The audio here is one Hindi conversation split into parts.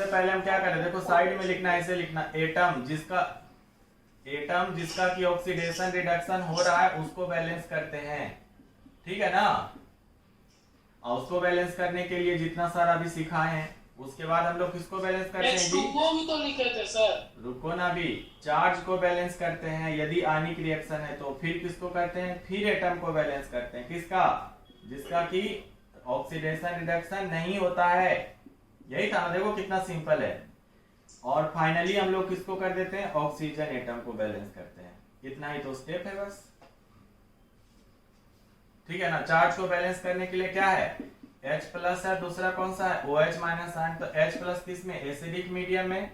पहले हम क्या करें, देखो साइड में लिखना है, ऐसे लिखना एटम जिसका की ऑक्सीडेशन रिडक्शन हो रहा है उसको बैलेंस करते हैं, ठीक है ना। और उसको बैलेंस करने के लिए जितना सारा अभी सिखाए हैं, उसके बाद हम लोग किसको बैलेंस करते हैं जी, H2O भी तो लिखे थे सर। रुको ना भी, चार्ज को बैलेंस करते हैं यदि आयनिक रिएक्शन है तो, फिर किसको करते हैं, फिर एटम को बैलेंस करते हैं, किसका, जिसका कि ऑक्सीडेशन रिडक्शन नहीं होता है। यही था ना, देखो कितना सिंपल है। और फाइनली हम लोग किसको कर देते हैं, ऑक्सीजन एटम को बैलेंस करते हैं। इतना ही तो स्टेप है बस, ठीक है ना। चार्ज को बैलेंस करने के लिए क्या है, H प्लस है, दूसरा कौन सा है OH माइनस आयन, तो H प्लस किस में, एसिडिक मीडियम में,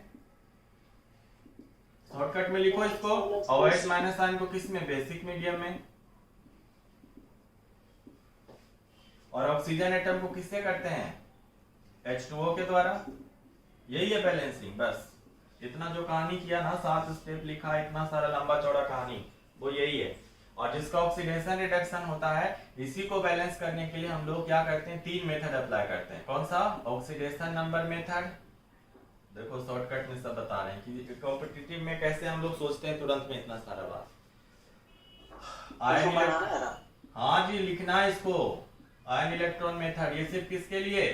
शॉर्टकट में लिखो इसको, और OH माइनस आयन को किस में, बेसिक मीडियम में। और ऑक्सीजन एटम को किससे करते हैं, H2O के द्वारा। यही है बैलेंसिंग, बस इतना जो कहानी किया ना, 7 स्टेप लिखा, इतना सारा लंबा चौड़ा कहानी, वो यही है। और जिसका ऑक्सीडेशन रिडक्शन होता है, इसी को बैलेंस करने के लिए हम लोग क्या करते हैं, 3 मेथड अप्लाई करते हैं। कौन सा, ऑक्सीडेशन नंबर मेथड, देखो शॉर्टकट में सब बता रहे हैं कि कॉम्पिटिटिव में कैसे हम लोग सोचते हैं तुरंत में इतना सारा बात। आयन, हाँ जी लिखना है इसको, आयन इलेक्ट्रॉन मेथड। ये सिर्फ किसके लिए,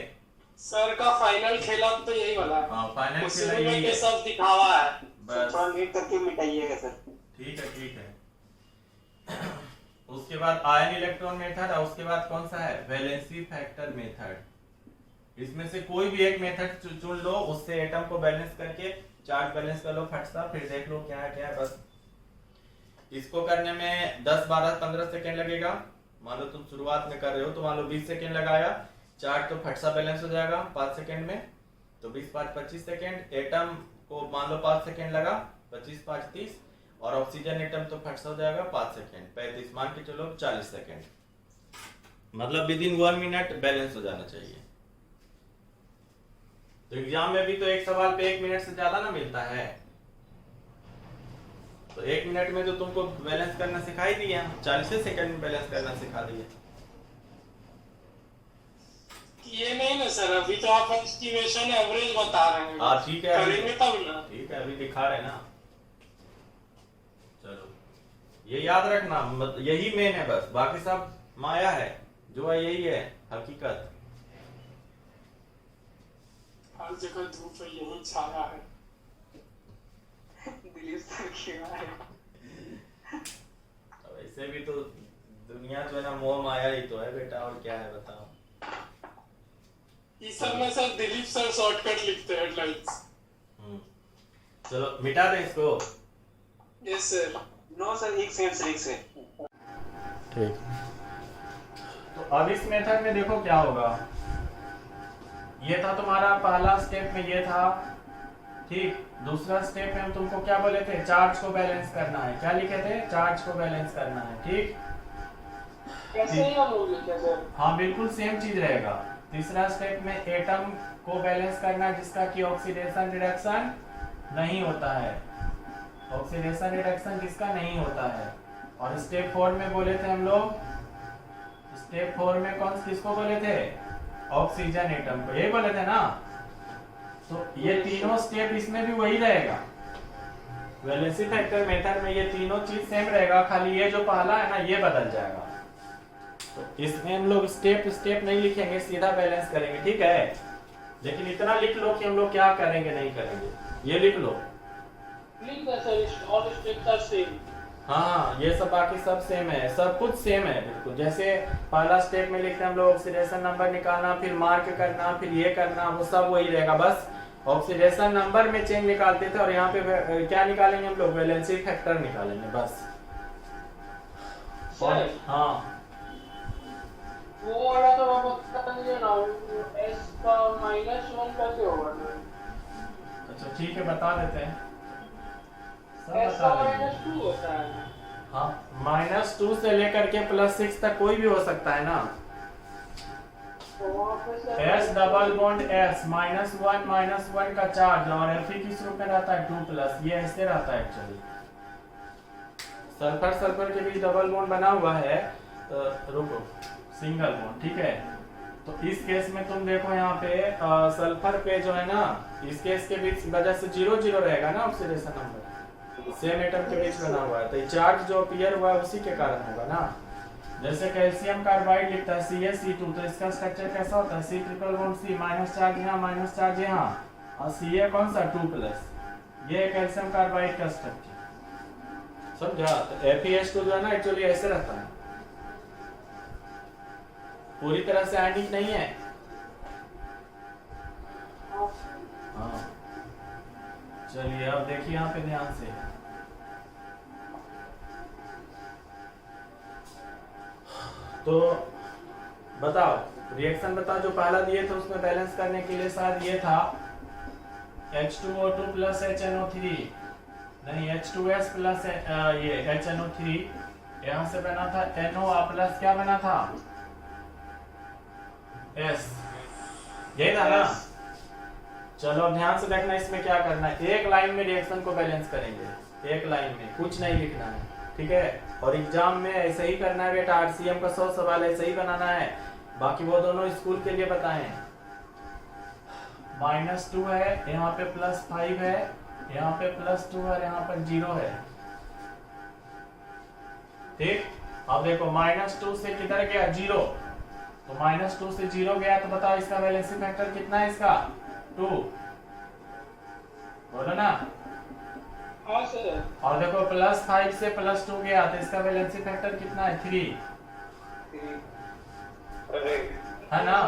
सर का फाइनल खेला तो यही वाला है। हाँ फाइनल खेला उसमें यही है, सब दिखावा है, बस थोड़ा रीड करके मिटाइएगा सर। ठीक है ठीक है। उसके बाद आयन इलेक्ट्रॉन मेथड, और उसके बाद कौन सा है, वैलेंसी फैक्टर मेथड। इसमें से कोई भी एक मेथड चुन लो, उससे एटम को बैलेंस करके चार्ज बैलेंस कर लो फट सा, फिर देख लो क्या है बस। इसको करने में 10 12 15 सेकेंड लगेगा। मान लो तुम शुरुआत में कर रहे हो तो मान लो 20 सेकेंड लगाया, चार्ज तो फट सा बैलेंस हो जाएगा 5 सेकेंड में, तो 20 5 25 सेकेंड। एटम को मान लो 5 सेकेंड लगा, 25 5 30, और ऑक्सीजन एटम तो फट सा हो जाएगा 5 सेकेंड 35, मान के चलो 40 सेकेंड, मतलब विद इन 1 मिनट बैलेंस हो जाना चाहिए। तो एग्जाम में भी तो एक सवाल पे 1 मिनट से ज्यादा ना मिलता है, तो 1 मिनट में तो तुमको बैलेंस करना सिखाई दिया, 40 सेकेंड में बैलेंस करना सिखा दिया। ये नहीं ना सर, अभी तो आप एस्टिमेशन एवरेज बता रहे हैं। हाँ ठीक है, करेंगे तब ना, ठीक है अभी दिखा रहे ना। चलो ये याद रखना, यही मेन है बस, बाकी सब माया है, जो है यही है हकीकत। हर जगह धूप है, यही छाया है। दिलीप सर क्यों आए? वैसे भी तो दुनिया जो है ना, मोह माया ही तो है बेटा, और क्या है बताओ। इस सब में सर दिलीप सर शॉर्टकट लिखते हैं, हेडलाइंस। चलो मिटा दे इसको। Yes sir. नो सर, एक से ठीक। तो अब इस मेथड में देखो क्या होगा, ये था तुम्हारा पहला स्टेप में ये था, ठीक। दूसरा स्टेप में हम तुमको क्या बोले थे, चार्ज को बैलेंस करना है, क्या लिखे थे, चार्ज को बैलेंस करना है, ठीक। कैसे ही हम लोग लिखे सर? हाँ बिल्कुल सेम चीज रहेगा। तीसरा स्टेप में एटम को बैलेंस करना है जिसका कि ऑक्सीडेशन रिडक्शन नहीं होता है, ऑक्सीडेशन रिडक्शन जिसका नहीं होता है। और स्टेप 4 में बोले थे हम लोग, स्टेप 4 में कौन किसको बोले थे, ऑक्सीजन एटम को, यही बोले थे ना। तो ये तीनों स्टेप इसमें भी वही रहेगा, वैलेंसी फैक्टर मेथड में ये तीनों चीज सेम रहेगा, खाली ये जो पहला है ना ये बदल जाएगा। तो इसमें हम लोग स्टेप स्टेप नहीं लिखेंगे, सीधा बैलेंस करेंगे, ठीक है। लेकिन इतना लिख लो कि हम लोग क्या करेंगे नहीं करेंगे, ये लिख लो। लिख दो sir, all steps are same. हाँ ये सब बाकी सब सेम है, सब कुछ सेम है बिल्कुल। जैसे पहला स्टेप में लिखते हैं हम लोग ऑक्सीडेशन नंबर निकालना, फिर मार्क करना, फिर ये करना, वो सब वही रहेगा, बस ऑक्सीडेशन नंबर में चेंज निकालते थे, और यहाँ पे क्या निकालेंगे हम लोग, वैलेंसी फैक्टर निकालेंगे बस। हाँ वो वाला तो आप बता दीजिए ना, s का -1 कैसे होगा? अच्छा ठीक है बता देते हैं, सब s का बता देंगे। -2 होता है। हाँ -2 से लेकर के +6 तक कोई भी हो सकता है ना। S डबल बॉन्ड S -1 का चार्ज, और Fe किस रूप में रहता है 2+, ये ऐसे रहता है एक्चुअली। सल्फर सल्फर के बीच डबल बॉन्ड बना हुआ है, रुको सिंगल बॉन्ड, ठीक है। तो इस केस में तुम देखो यहाँ पे सल्फर पे जो है ना इसके इसके बीच वजह से 0 0 रहेगा ना ऑक्सीडेशन नंबर, सेम एटम के बीच बना हुआ है, तो चार्ज जो अपीयर हुआ है उसी के कारण होगा ना। जैसे कैल्शियम कार्बाइड लिखता है CaC2, तो इसका स्ट्रक्चर कैसा होता है C triple bond C, minus charge यहाँ माइनस चार्ज यहाँ, और Ca कौन सा 2+, ये कैल्शियम कार्बाइड का स्ट्रक्चर, समझा। तो FeS2 जो है ना एक्चुअली ऐसे रहता है, पूरी तरह से आयनिक नहीं है। हाँ चलिए अब देखिए यहाँ पे ध्यान से, तो बताओ रिएक्शन बताओ जो पहला दिए थे उसमें बैलेंस करने के लिए शायद ये था H2O2 प्लस HNO3, नहीं H2S प्लस ये HNO3, यहाँ से बना था NO प्लस क्या बना था S, यही था ना। चलो अब ध्यान से देखना इसमें क्या करना है, एक लाइन में रिएक्शन को बैलेंस करेंगे, एक लाइन में कुछ नहीं लिखना है, ठीक है। और एग्जाम में ऐसे ही करना है बेटा, RCM का 100 सवाल ऐसे ही बनाना है, बाकी वो दोनों स्कूल के लिए बताएं। -2 है, यहाँ पे +5 है, यहाँ पे +2 है, यहाँ पर 0 है, ठीक। अब देखो -2 से किधर गया 0, तो -2 से 0 गया, तो बताओ इसका वैलेंसी फैक्टर कितना है इसका 2, बोलो ना। हाँ सर। और देखो +5 से +2 गया, तो इसका वैलेंसी फैक्टर कितना है 3, है ना।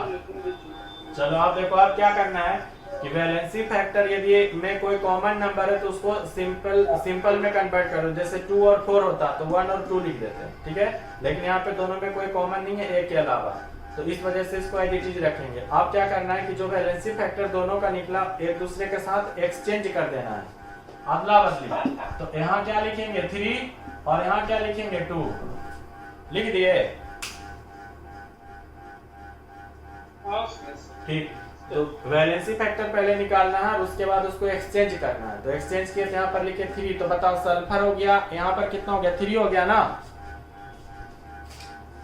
चलो आप देखो आप क्या करना है कि वैलेंसी फैक्टर यदि में कोई कॉमन नंबर है तो उसको सिंपल में कन्वर्ट करो, जैसे 2 और 4 होता तो 1 और 2 लिख देते हैं, ठीक है। लेकिन यहाँ पे दोनों में कोई कॉमन नहीं है एक के अलावा, तो इस वजह से इसको एडिटिव रखेंगे। आप क्या करना है कि जो वैलेंसी फैक्टर दोनों का निकला एक दूसरे के साथ एक्सचेंज कर देना है, अदला बदली। तो यहाँ क्या लिखेंगे 3 और यहाँ क्या लिखेंगे 2, लिख दिए, ठीक। तो वैलेंसी फैक्टर पहले निकालना है और उसके बाद उसको एक्सचेंज करना है, तो एक्सचेंज किए यहाँ पर लिखे 3, तो बताओ सल्फर हो गया, यहाँ पर कितना हो गया 3 हो गया ना।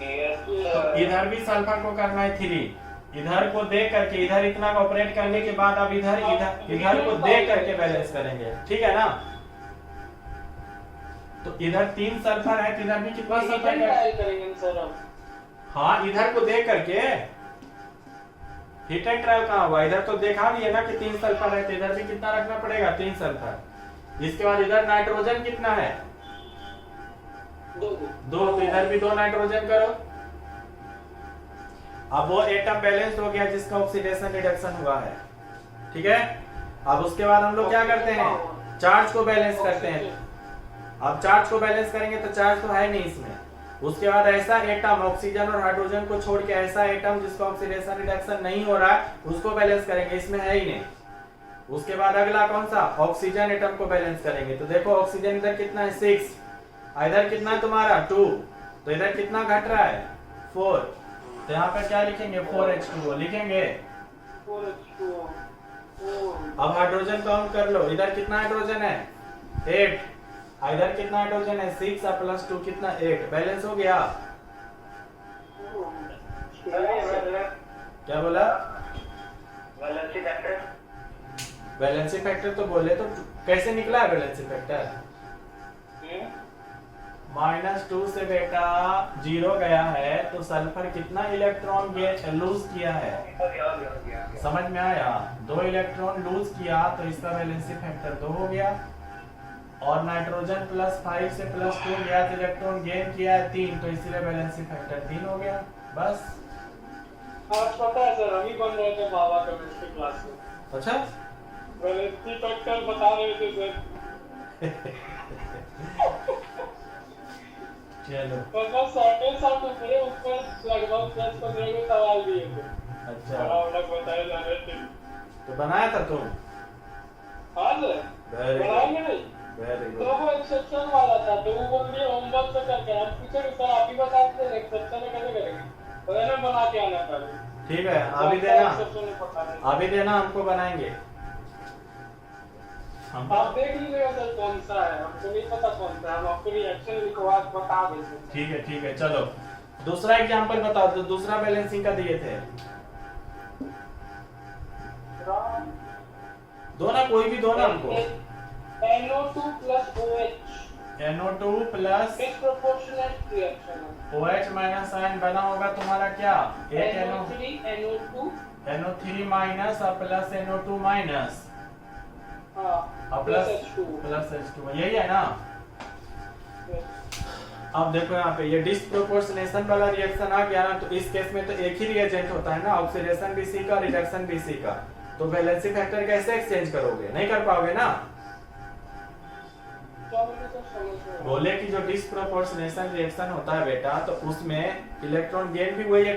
तो इधर भी सल्फर को करना है 3, इधर को दे करके इधर इतना का ऑपरेट करने के बाद अब इधर इधर को दे करके बैलेंस करेंगे, ठीक है ना। तो इधर 3 सल्फर है, इधर भी कितना सल्फर करेंगे सर अब। हाँ इधर को दे करके हीट एंड ट्रायल कहाँ हुआ, इधर तो देखा भी है ना कि 3 सल्फर है, तो इधर भी कितना रखना पड़ेगा 3 सल्फर। इसके बाद इधर नाइट्रोजन कितना है 2, तो इधर भी 2 नाइट्रोजन करो। अब वो एटम बैलेंस हो गया जिसका ऑक्सीडेशन रिडक्शन हुआ है, ठीक है। अब उसके बाद हम लोग क्या करते हैं, चार्ज को बैलेंस करते हैं। अब चार्ज को बैलेंस करेंगे तो चार्ज तो है नहीं इसमें, उसके बाद ऐसा एटम ऑक्सीजन और हाइड्रोजन को छोड़ के ऐसा एटम जिसका ऑक्सीडेशन रिडक्शन नहीं हो रहा है उसको बैलेंस करेंगे, इसमें है ही नहीं। उसके बाद अगला कौन सा, ऑक्सीजन एटम को बैलेंस करेंगे। तो देखो ऑक्सीजन इधर कितना है 6, इधर कितना है तुम्हारा 2, तो इधर कितना घट रहा है 4, तो यहाँ पर क्या लिखेंगे 4H2O लिखेंगे। अब हाइड्रोजन काउंट कर लो, इधर कितना हाइड्रोजन है 8, इधर कितना हाइड्रोजन है 6 और +2 कितना 8, बैलेंस हो गया। क्या बोला, बैलेंसी फैक्टर तो बोले, तो कैसे निकला है बैलेंसी फैक्टर, -2 से बेटा 0 गया है, तो सल्फर कितना इलेक्ट्रॉन लूज किया है, समझ में आया, 2 इलेक्ट्रॉन लूज किया, तो इसका बैलेंसी फैक्टर 2 हो गया। और नाइट्रोजन +5 से +2 गया तो इलेक्ट्रॉन गेन किया है 3, तो इसलिए बैलेंसी फैक्टर 3 हो गया, बस। आज पता है सर, अभी बन रहे थे बाबा केमिस्ट्री क्लास में। अच्छा बैलेंसी फैक्टर बता रहे थे सर। चलो मतलब 100 मेरे ऊपर लगभग 10-15 सवाल दिए थे। अच्छा बताए जा रहे थे, तो बनाया था तुम, हाँ सर बनाएंगे नहीं, वेरी तो वो एक्सेप्शन वाला था, तो वो बोल दिए होमवर्क से करके, हम पूछे सर आप ही बता दीजिए एक्सेप्शन में कैसे करेंगे, तो मैंने बना के आना पड़ेगा। ठीक है, अभी देना, अभी देना, हमको बनाएंगे हम। आप देख लीजिएगा सर कौन सा है, हमको नहीं पता कौन सा है, हम आपको रिएक्शन लिखवा बता देंगे। ठीक है ठीक है, चलो दूसरा एग्जांपल बताओ, तो दूसरा बैलेंसिंग का दिए थे दो ना, कोई भी दो ना हमको। NO2 plus OH NO2 plus disproportionate reaction OH minus ion बना होगा तुम्हारा क्या, एक NO3 NO2 NO3 माइनस और प्लस NO2 माइनस हाँ प्लस H2 प्लस H2, यही है ना। अब देखो यहाँ पे ये डिस्प्रोपोर्शनेशन वाला रिएक्शन आ गया ना, तो इस केस में तो एक ही रिएजेंट होता है ना, ऑक्सीडेशन भी सी का, रिडक्शन भी सी का, तो वैलेंसी फैक्टर कैसे एक्सचेंज करोगे, नहीं कर पाओगे ना। बोले कि जो डिस्प्रोपोर्शनेशन रिएक्शन होता है बेटा, तो उसमें इलेक्ट्रॉन गेन भी वही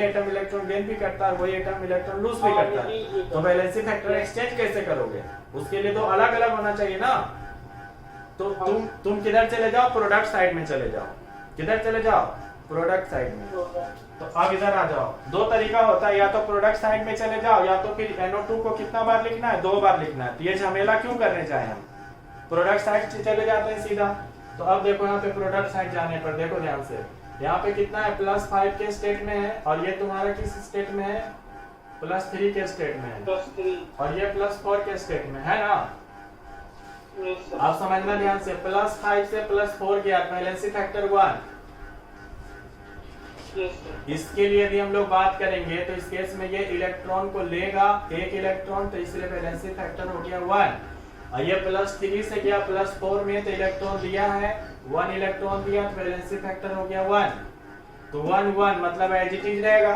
एटम इलेक्ट्रॉन गेन भी करता है, वही एटम इलेक्ट्रॉन लूज भी करता है, तो वैलेंसी फैक्टर एक्सचेंज कैसे करोगे, उसके लिए तो अलग अलग होना चाहिए ना। तो तुम किधर चले जाओ, प्रोडक्ट साइड में चले जाओ, किधर चले जाओ, प्रोडक्ट साइड में। तो अब इधर आ जाओ, दो तरीका होता है, या तो प्रोडक्ट साइड में चले जाओ, या तो फिर NO2 को कितना बार लिखना है, 2 बार लिखना है। तो ये झमेला क्यों करने चाहे हम, प्रोडक्ट साइड से चले जाते हैं सीधा। तो अब देखो यहाँ पे प्रोडक्ट साइड जाने पर देखो ध्यान से, यहाँ पे कितना है, +5 के स्टेट में है, और ये तुम्हारा किस स्टेट में है, +3 के स्टेट में है, और ये +4 के स्टेट में है ना। आप समझना ध्यान से, +5 से +4 गया, वैलेंसी फैक्टर 1। इसके लिए यदि हम लोग बात करेंगे तो इस केस में ये इलेक्ट्रॉन को लेगा, एक इलेक्ट्रॉन, तो इसलिए वैलेंसी फैक्टर हो गया 1। और ये +3 से गया +4 में, तो इलेक्ट्रॉन दिया है 1 इलेक्ट्रॉन दिया, तो वैलेंसी फैक्टर हो गया 1। तो 1 1 मतलब एज इट इज रहेगा,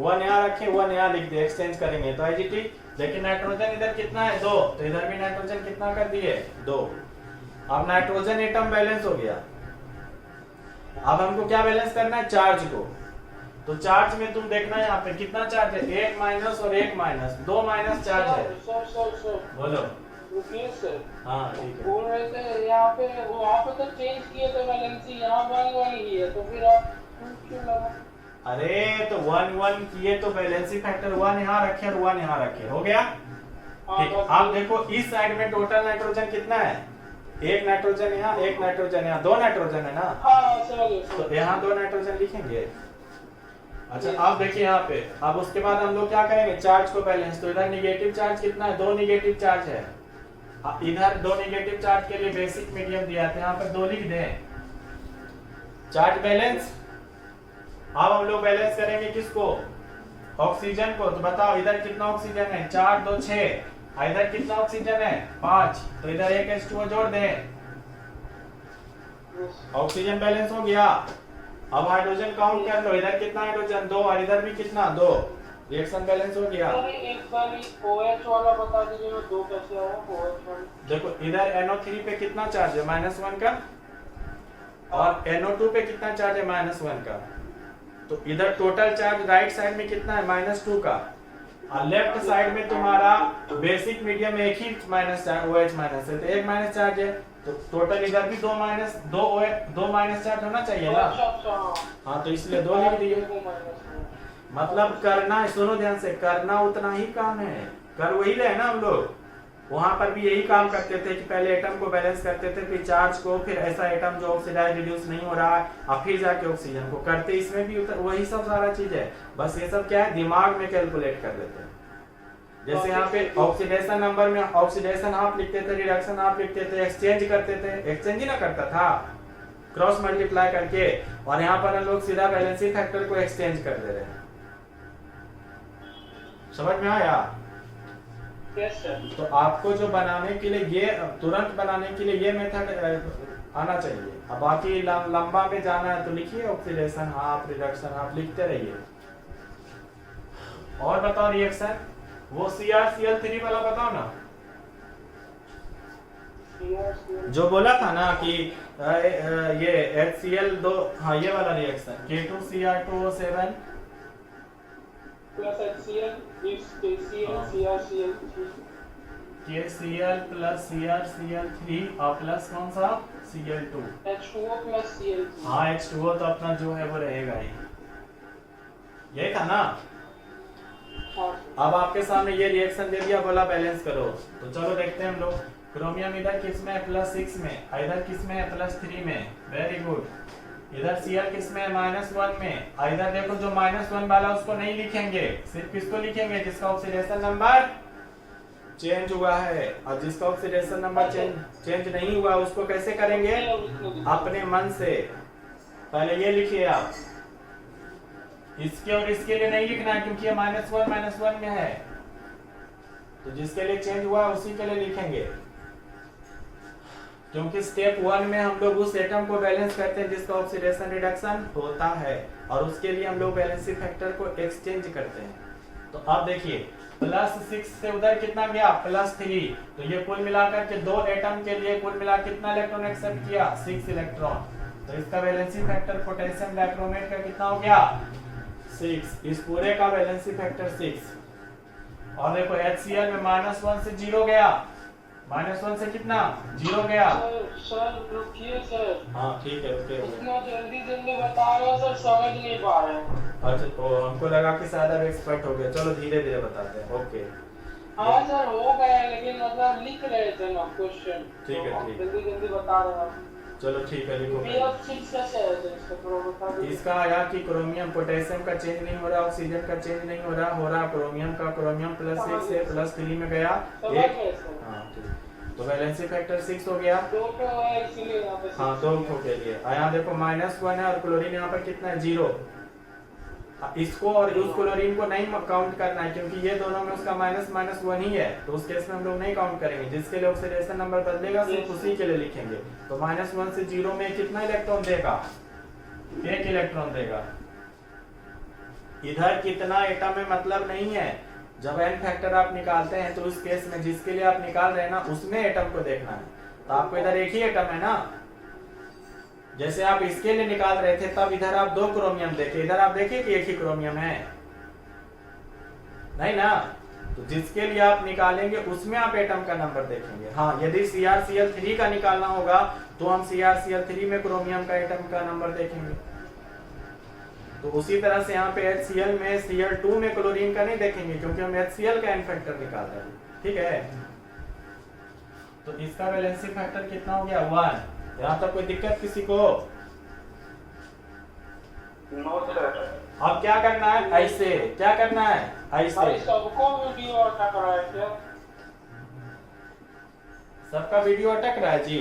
1 यहाँ रखे, 1 यहाँ लिख दे, एक्सचेंज करेंगे तो एज इट इज। लेकिन नाइट्रोजन इधर कितना है, 2, तो इधर भी नाइट्रोजन कितना कर दिए, 2। अब नाइट्रोजन एटम बैलेंस हो गया। अब हमको क्या बैलेंस करना है, चार्ज को। तो चार्ज में तुम देखना यहाँ पे कितना चार्ज है, 1 माइनस और 1 माइनस, 2 माइनस चार्ज है। बोलो। रुकिए सर, हाँ ठीक है। बोल रहे थे यहाँ पे, वहाँ पे तो चेंज किए थे वैलेंसी, यहाँ 1 1 ही है, तो फिर आप क्यों लगा। अरे तो 1 1 किए तो वैलेंसी फैक्टर 1 यहाँ रखे और 1 यहाँ रखे, हो गया। ठीक, आप देखो इस साइड में टोटल नाइट्रोजन कितना है, 1 नाइट्रोजन यहाँ, 1 नाइट्रोजन यहाँ, 2 नाइट्रोजन है ना। तो यहाँ 2 नाइट्रोजन लिखेंगे। अच्छा अब देखिए यहाँ पे, अब उसके बाद हम लोग क्या करेंगे, चार्ज को बैलेंस। तो इधर निगेटिव चार्ज कितना है, 2 निगेटिव चार्ज है। इधर 2 निगेटिव चार्ज के लिए बेसिक मीडियम दिया था, यहाँ पर 2 लिख दें, चार्ज बैलेंस। अब हम लोग बैलेंस करेंगे किसको, ऑक्सीजन को। तो बताओ इधर कितना ऑक्सीजन है, 4 2 6, इधर कितना ऑक्सीजन है, 5, तो इधर एक H2O जोड़ दें, ऑक्सीजन बैलेंस हो गया। अब हाइड्रोजन काउंट कर लो, इधर कितना हाइड्रोजन, 2, और इधर भी कितना, 2, रिएक्शन बैलेंस हो गया। एक बार OH वाला बता दीजिए, 2 कैसे आया OH वाला। देखो इधर NO3 पे कितना चार्ज है, -1 का, और NO2 पे कितना चार्ज है, -1 का। तो इधर टोटल चार्ज राइट साइड में कितना है, -2 का, और लेफ्ट साइड में तुम्हारा बेसिक मीडियम एक ही माइनस चार्ज, OH माइनस है, तो एक माइनस चार्ज है। तो टोटल इधर भी 2 माइनस चार्ज होना चाहिए ना। हाँ तो इसलिए 2 लिख दिए। मतलब करना, सुनो ध्यान से, करना उतना ही काम है, कर वही रहे ना हम लोग। वहां पर भी यही काम करते थे कि पहले एटम को बैलेंस करते थे, फिर चार्ज को, फिर ऐसा एटम जो ऑक्सीडाइज रिड्यूस नहीं हो रहा है, और फिर जाके ऑक्सीजन को करते। इसमें भी वही सब सारा चीज है, बस ये सब क्या है, दिमाग में कैलकुलेट कर लेते हैं। जैसे यहाँ पे ऑक्सीडेशन नंबर में ऑक्सीडेशन हाफ लिखते थे, रिडक्शन हाफ लिखते थे, एक्सचेंज करते थे, एक्सचेंज ही ना करता था क्रॉस मल्टीप्लाई करके, और यहाँ पर हम लोग सीधा वैलेंसी फैक्टर को एक्सचेंज कर दे रहे हैं। समझ में आया? तो आपको जो बनाने के लिए, ये तुरंत बनाने के लिए ये मेथड आना चाहिए। अब बाकी लंबा में जाना है तो लिखिए ऑक्सीडेशन हाफ, रिडक्शन हाफ लिखते रहिए। और बताओ रिएक्शन, वो CrCl3 वाला बताओ ना, जो बोला था ना कि ये HCl2, हाँ ये वाला reaction, K2Cr2O7 plus HCl is KCl KCl plus CrCl3 और प्लस कौन सा, Cl2, H2O प्लस Cl3। हाँ H2O तो अपना जो है वो रहेगा ही, यही था ना। अब आपके सामने ये रिएक्शन दे दिया, बोला बैलेंस करो, तो चलो देखते हैं हम लोग। क्रोमियम इधर किस में है, +6 में, इधर किस में है, +3 में, वेरी गुड। इधर Cl किस में है, -1 में, इधर देखो जो -1 वाला उसको नहीं लिखेंगे, सिर्फ किसको लिखेंगे, जिसका ऑक्सीडेशन नंबर चेंज हुआ है, और जिसका ऑक्सीडेशन नंबर चेंज नहीं हुआ उसको कैसे करेंगे? अपने मन से। पहले ये लिखिए आप, इसके और इसके लिए नहीं लिखना है क्योंकि ये -1 में है, तो जिसके लिए चेंज हुआ उसी के लिए लिखेंगे, क्योंकि स्टेप 1 में हम लोग उस एटम को बैलेंस करते हैं जिसका ऑक्सीडेशन रिडक्शन होता है, और उसके लिए हम लोग बैलेंसिंग फैक्टर को एक्सचेंज करते हैं। तो अब देखिए +6 से उधर कितना गया? +3। तो ये कुल मिलाकर के दो एटम के लिए कुल मिला कितना इलेक्ट्रॉन एक्सेप्ट किया? 6 इलेक्ट्रॉन। तो इसका बैलेंसिंग फैक्टर पोटेशियम डाइक्रोमेट का कितना हो गया? 6। इस पूरे का बैलेंसिंग फैक्टर 6। और देखो HCl में -1 से 0 गया, -1 से कितना? 0 गया। सर रुकिए सर। हाँ ठीक है, ओके हो गया। इतना जल्दी बता रहे हो सर, समझ नहीं पा रहे हैं। अच्छा, तो हमको लगा कि शायद आप एक्सपर्ट हो गए। चलो धीरे धीरे बताते हैं। ओके हाँ सर हो गया, लेकिन मतलब लिख रहे थे ना क्वेश्चन। ठीक है, ठीक। जल्दी बता रहे हैं। चलो ठीक है, लिखो। BF6 कैसे है सर, इसका थोड़ा बता दीजिए। इसका आया कि क्रोमियम पोटेशियम का चेंज नहीं हो रहा, ऑक्सीजन का चेंज नहीं हो रहा क्रोमियम का। क्रोमियम +6 से +3 में गया समझ एक। गए सर। हाँ ठीक, तो बैलेंसिंग फैक्टर 6 हो गया। 2 तो है इसीलिए यहाँ पे। हाँ 2 के लिए यहाँ देखो -1 है, और क्लोरीन यहाँ पर कितना है? 0। इसको और उस क्लोरीन को नहीं काउंट करना है क्योंकि ये दोनों में उसका -1 ही है, तो उस केस में हम लोग नहीं काउंट करेंगे। जिसके लिए ऑक्सीडेशन नंबर बदलेगा सिर्फ उसी के लिए लिखेंगे। तो -1 से 0 में कितना इलेक्ट्रॉन देगा? 1 इलेक्ट्रॉन देगा। इधर कितना एटम है मतलब नहीं है। जब n फैक्टर आप निकालते हैं तो उस केस में जिसके लिए आप निकाल रहे हैं ना, उसमें एटम को देखना है। तो आपको इधर एक ही एटम है ना, जैसे आप इसके लिए निकाल रहे थे तब इधर आप 2 क्रोमियम देखे, इधर आप देखिए कि एक ही क्रोमियम है, नहीं ना। तो जिसके लिए आप निकालेंगे उसमें आप एटम का नंबर देखेंगे। हाँ, यदि CrCl3 का निकालना होगा तो हम CrCl3 में क्रोमियम का एटम का नंबर देखेंगे। तो उसी तरह से यहाँ पे HCl में Cl2 में क्लोरीन का नहीं देखेंगे क्योंकि हम HCl का n फैक्टर निकाल रहे हैं। ठीक है, तो इसका बैलेंसिंग फैक्टर कितना हो गया? 1। यहाँ तक कोई दिक्कत किसी को? No sir. अब क्या करना है? ऐसे क्या करना है? ऐसे भाई सबको वीडियो अटक रहा है क्या? सबका वीडियो अटक रहा है जी?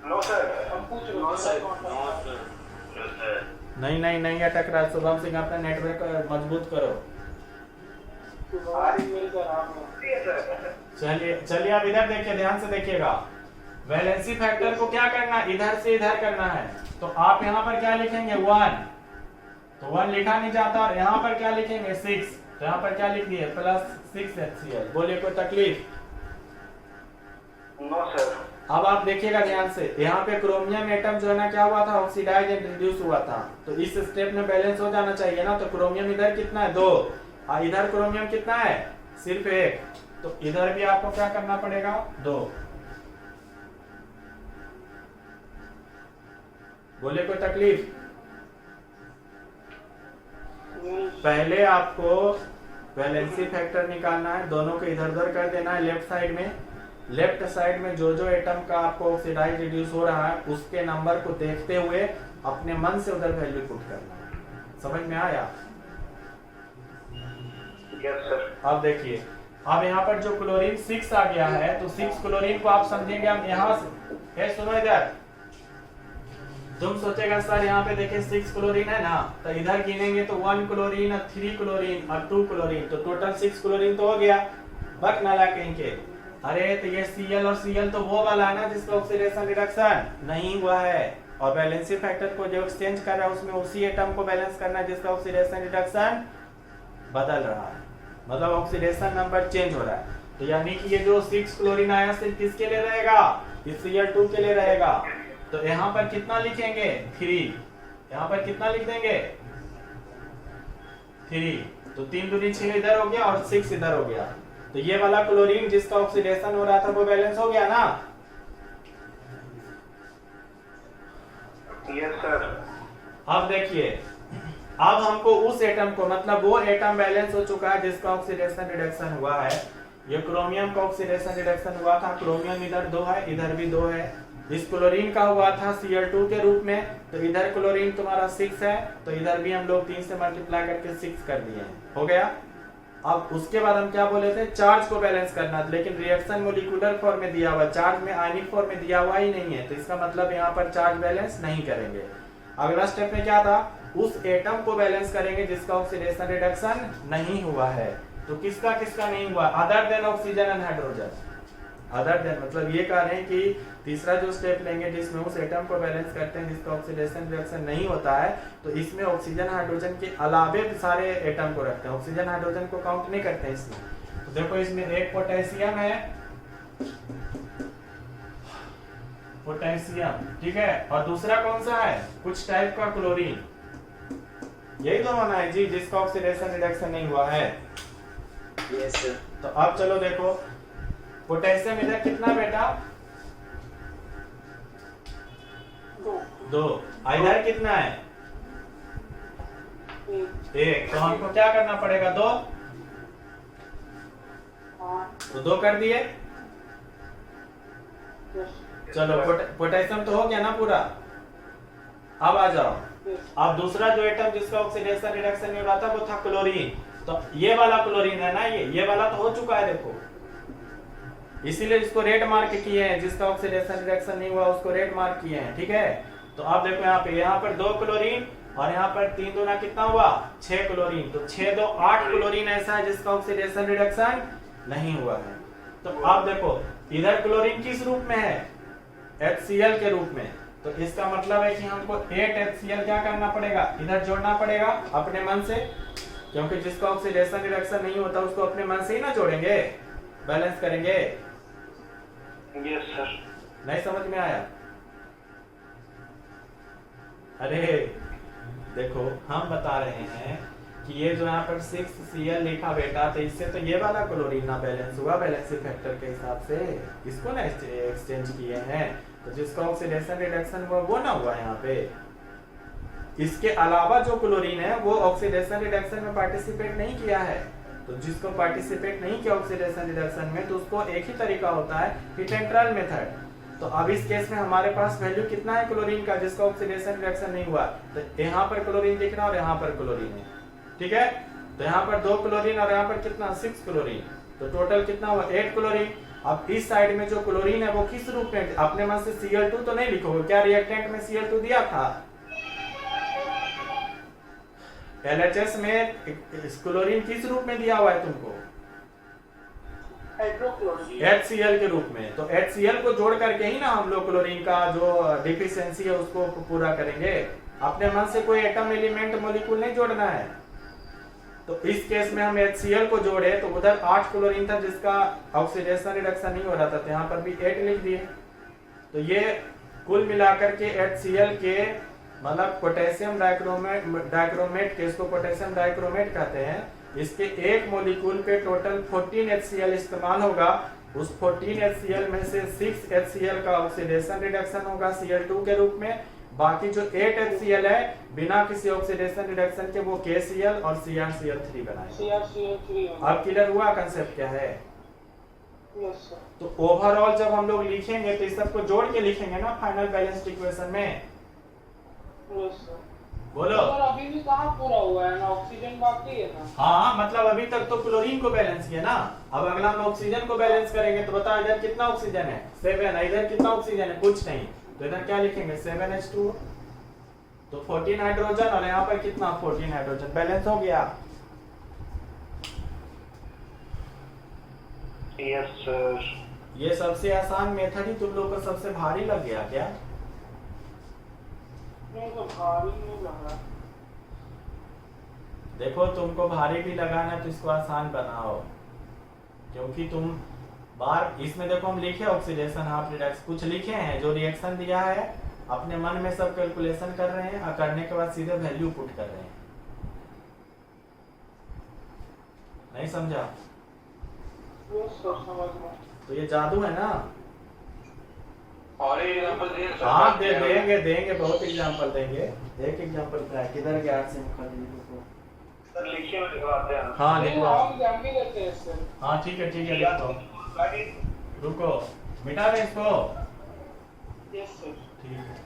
No sir. हम पूछ रहे नो हैं सर। नहीं अटक रहा है। शुभम सिंह अपना नेटवर्क मजबूत करो। चलिए अब इधर देखिए, ध्यान से देखिएगा। वैलेंसी फैक्टर को क्या करना है? इधर से इधर करना है। तो आप यहाँ पर क्या लिखेंगे? 1। तो 1 लिखा नहीं जाता, और यहाँ पर क्या लिखेंगे? 6। तो यहाँ पर क्या लिख दिए? +6 HCl। बोलिए कोई तकलीफ? No sir. अब आप देखिएगा ध्यान से, यहाँ पे क्रोमियम एटम जो है ना क्या हुआ था? ऑक्सीडाइज एंड रिड्यूस हुआ था। तो इस स्टेप में बैलेंस हो जाना चाहिए ना। तो क्रोमियम इधर कितना है? 2, और इधर क्रोमियम कितना है? सिर्फ 1। तो इधर भी आपको क्या करना पड़ेगा? 2। बोले कोई तकलीफ? पहले आपको वैलेंसी फैक्टर निकालना है, दोनों को इधर उधर कर देना है। लेफ्ट साइड में जो जो एटम का आपको ऑक्सीडाइज रिड्यूस हो रहा है उसके नंबर को देखते हुए अपने मन से उधर वैल्यू पुट करना है। समझ में आया? Yes sir. अब देखिए, अब यहाँ पर जो क्लोरीन 6 आ गया है, तो 6 क्लोरीन को आप समझेंगे हम यहाँ से। सुनो इधर, तुम सोचेगा सर यहाँ पे देखिए 6 क्लोरीन है ना, तो इधर गिनेंगे तो 1 क्लोरीन और 3 क्लोरीन और 2 क्लोरीन, तो टोटल 6 क्लोरीन तो हो गया। बक नाला कहीं के, अरे तो ये Cl और Cl तो वो वाला है ना जिसका ऑक्सीडेशन रिडक्शन नहीं हुआ है, और बैलेंसिंग फैक्टर को जो एक्सचेंज कर रहा है उसमें उसी एटम को बैलेंस करना है जिसका ऑक्सीडेशन रिडक्शन बदल रहा है, मतलब ऑक्सीडेशन नंबर चेंज हो रहा है। तो यानी कि ये जो 6 क्लोरीन आया सिर्फ किसके लिए रहेगा? इस Cl2 के लिए रहेगा। तो यहाँ पर कितना लिखेंगे? 3। यहाँ पर कितना लिख देंगे? 3। तो 3 दूनी 6 इधर हो गया और 6 इधर हो गया। तो ये वाला क्लोरीन जिसका ऑक्सीडेशन हो रहा था वो बैलेंस हो गया ना? Yes sir. अब देखिए, अब हमको उस एटम को, मतलब वो एटम बैलेंस हो चुका है जिसका ऑक्सीडेशन रिडक्शन हुआ है। ये क्रोमियम का ऑक्सीडेशन रिडक्शन हुआ था, क्रोमियम इधर 2 है, इधर भी 2 है। इस क्लोरीन का हुआ था Cl2 के रूप में, तो इधर क्लोरीन तुम्हारा 6 है, तो इधर भी हम लोग 3 से मल्टीप्लाई करके 6 कर दिए हैं। हो गया? अब उसके बाद हम क्या बोले थे, चार्ज को बैलेंस करना, लेकिन रिएक्शन मोलिकुलर फॉर्म में दिया हुआ, चार्ज में आयनिक फॉर्म में दिया हुआ ही नहीं है, तो इसका मतलब यहाँ पर चार्ज बैलेंस नहीं करेंगे। अगला स्टेप में क्या था, उस एटम को बैलेंस करेंगे जिसका ऑक्सीडेशन रिडक्शन नहीं हुआ है। तो किसका किसका नहीं हुआ, other than oxygen and hydrogen. Other than मतलब ये कह रहे हैं कि तीसरा जो स्टेप लेंगे जिसमें उस एटम को बैलेंस करते हैं जिसका ऑक्सीडेशन रिएक्शन नहीं होता है, तो इसमें ऑक्सीजन हाइड्रोजन के अलावे सारे एटम को रखते हैं, ऑक्सीजन हाइड्रोजन को काउंट नहीं करते हैं इसमें। तो देखो इसमें एक पोटेशियम है, पोटेशियम, ठीक है, और दूसरा कौन सा है, कुछ टाइप का क्लोरीन, यही तो होना है जी जिसका ऑक्सीडेशन रिडक्शन नहीं हुआ है। Yes sir. तो अब चलो देखो पोटेशियम इधर कितना बेटा, 2, इधर कितना है, 1, तो हमको क्या करना पड़ेगा, 2, तो 2 कर दिए। चलो पोटेशियम तो हो गया ना पूरा। अब आ जाओ, अब दूसरा जो एटम जिसका ऑक्सीडेशन रिडक्शन नहीं हो रहा था वो था क्लोरीन। तो ये वाला क्लोरीन है ना, ये वाला तो हो चुका है देखो, इसीलिए इसको रेड मार्क किए हैं, जिसका ऑक्सीडेशन रिडक्शन नहीं हुआ उसको रेड मार्क किए हैं, ठीक है। तो अब देखो यहाँ पर 2 क्लोरीन और यहाँ पर 3 दूना कितना हुआ, 6 क्लोरीन, तो 6 2 8 क्लोरीन ऐसा है जिसका ऑक्सीडेशन रिडक्शन नहीं हुआ है। तो अब देखो इधर क्लोरीन किस रूप में है, HCl के रूप में, तो इसका मतलब है कि हमको 8 HCl क्या करना पड़ेगा, इधर जोड़ना पड़ेगा अपने मन से, क्योंकि जिसका ऑक्सीडेशन रिडक्शन नहीं होता उसको अपने मन से ही ना जोड़ेंगे, बैलेंस करेंगे। Yes sir. नहीं समझ में आया, अरे देखो हम बता रहे हैं कि ये जो यहाँ पर 6Cl लिखा बेटा, तो इससे तो ये वाला क्लोरीन ना बैलेंस हुआ बैलेंसिंग फैक्टर के हिसाब से, इसको ना एक्सचेंज किए हैं, तो जिसका ऑक्सीडेशन रिडक्शन हुआ वो ना हुआ यहाँ पे। इसके अलावा जो क्लोरीन है वो ऑक्सीडेशन रिडक्शन में पार्टिसिपेट नहीं किया है, तो जिसको पार्टिसिपेट नहीं किया ऑक्सीडेशन रिडक्शन में, तो उसको एक ही तरीका होता है हीट एंड ट्रायल मेथड। तो अब इस केस में हमारे पास वैल्यू कितना है क्लोरीन का जिसका ऑक्सीडेशन रिडक्शन नहीं हुआ, तो यहाँ पर क्लोरीन दिख रहा है और यहाँ पर क्लोरीन है, ठीक है। तो यहाँ पर 2 क्लोरीन और यहाँ पर कितना 6 क्लोरीन, तो टोटल कितना हुआ 8 क्लोरीन। अब इस साइड में जो क्लोरीन है वो किस रूप में, अपने मन से Cl2 तो नहीं लिखोगे, क्या रिएक्टेंट में Cl2 दिया था, LHS में क्लोरीन किस रूप में दिया हुआ है तुमको, HCl के रूप में। तो HCl को जोड़ करके ही ना हम लोग क्लोरीन का जो डिफिशियंसी है उसको पूरा करेंगे, अपने मन से कोई एटम एलिमेंट मॉलिक्यूल नहीं जोड़ना है। तो इस केस में हम HCl को जोड़े तो उधर 8 क्लोरीन था जिसका ऑक्सीडेशन रिडक्शन नहीं हो रहा था, तो यहाँ पर भी 8 लिख दिए। तो ये कुल मिलाकर के HCl के मतलब पोटेशियम डाइक्रोमेट के, इसको पोटेशियम डाइक्रोमेट कहते हैं, इसके एक मॉलिक्यूल पे टोटल 14 HCl इस्तेमाल होगा। उस 14 HCl में से 6 HCl का ऑक्सीडेशन रिडक्शन होगा Cl2 के रूप में, बाकी जो 8 HCl है बिना किसी ऑक्सीडेशन रिडक्शन के वो KCl और CrCl3 बनाएंगे। अब क्लियर हुआ कंसेप्ट क्या है? Yes sir. तो ओवरऑल जब हम लोग लिखेंगे तो इस सबको जोड़ के लिखेंगे ना फाइनल बैलेंस्ड इक्वेशन में। बोलो सर अभी भी कहाँ पूरा हुआ है ना, ऑक्सीजन बाकी है ना। हाँ मतलब अभी तक तो क्लोरीन को बैलेंस किया ना, अब अगला हम ऑक्सीजन को बैलेंस करेंगे। तो बताओ इधर कितना ऑक्सीजन है 7, इधर कितना ऑक्सीजन है कुछ नहीं, तो इधर क्या लिखेंगे 7H2, तो 14 हाइड्रोजन और यहाँ पर कितना 14 हाइड्रोजन, बैलेंस हो गया। Yes sir. ये सबसे आसान मेथड ही तुम लोग को सबसे भारी लग गया क्या? नहीं तो भारी नहीं लगा। देखो तुमको भारी भी लगाना तो इसको आसान बनाओ, क्योंकि तुम बार इसमें देखो हम लिखे ऑक्सीडेशन हाफ रिडक्शन कुछ लिखे हैं, जो रिएक्शन दिया है अपने मन में सब कैलकुलेशन कर रहे हैं और करने के बाद सीधे वैल्यू पुट कर रहे हैं। नहीं समझा? यस सर समझ गया। तो ये जादू है ना। और एग्जांपल दिए सर? हाँ देंगे बहुत एग्जांपल देंगे। एक एग्जांपल क्या है, किधर गया सिम खाली को सर लिखिए में लिखवाते हैं। हाँ नहीं, लिखवा। हम एग्जाम भी देते हैं सर। हाँ ठीक है लिखो, रुको मिटा दे इसको। Yes sir. ठीक है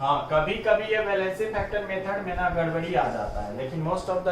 हाँ, कभी कभी ये वैलेंसी फैक्टर मेथड में ना गड़बड़ी आ जाता है, लेकिन मोस्ट ऑफ द